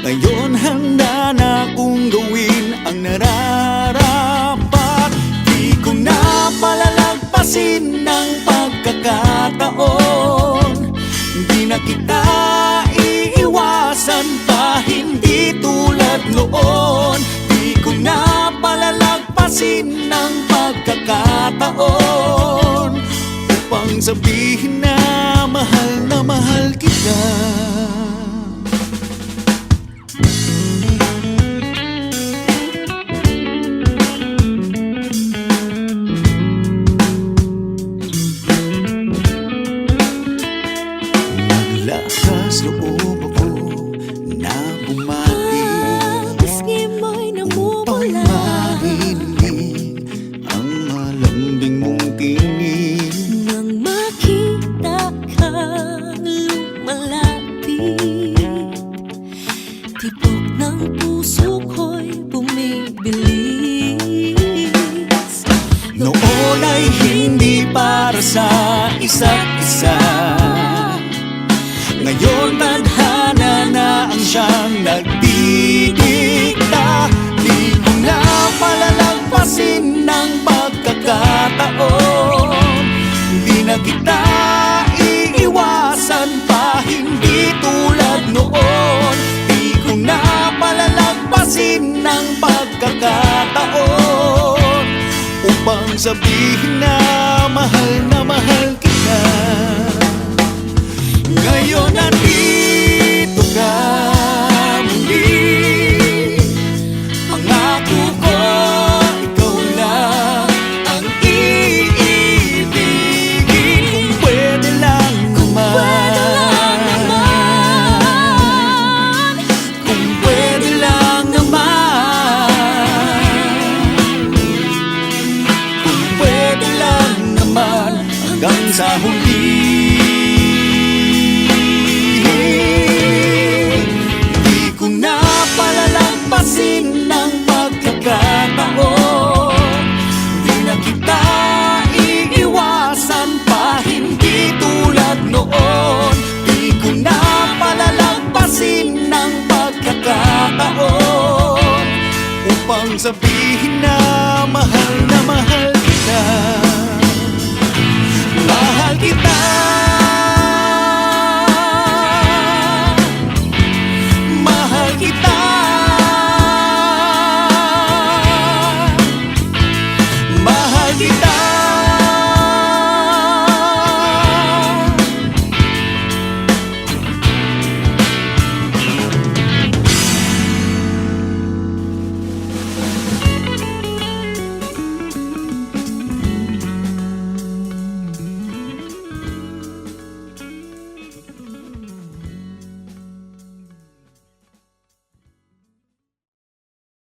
Ngayon handa na kong gawin ang nararapat. Di ko na palalagpasin ng pagkakataon. Di na kita iiwasan pa, hindi tulad noon. Di ko na palalagpasin ng pagkakataon upang sabihin na mahal kita. Naglakas loob ako na bumati upang marinig ang malambing mong tinig. Nang makita kang lumalapit, tibok ng puso ko'y bumibilis. Noon ay hindi para sa isa't isa, ngayon tadhana na ang siyang nagdidikta. Di ko na palalagpasin ng pagkakataon. Di na kita iiwasan pa, hindi tulad noon. Di ko na palalagpasin ng pagkakataon upang sabihin na mahal kita. Ngayon nandito ka muli, pangako ko ikaw lang ang iibigin. Kung pwede lang naman, kung pwede lang naman, kung pwede lang naman, hanggang sa huli. Ng pagkakataon, di na kita iiwasan pa, hindi tulad noon. Di ko na palalagpasin ng pagkakataon upang sabihin na mahal kita.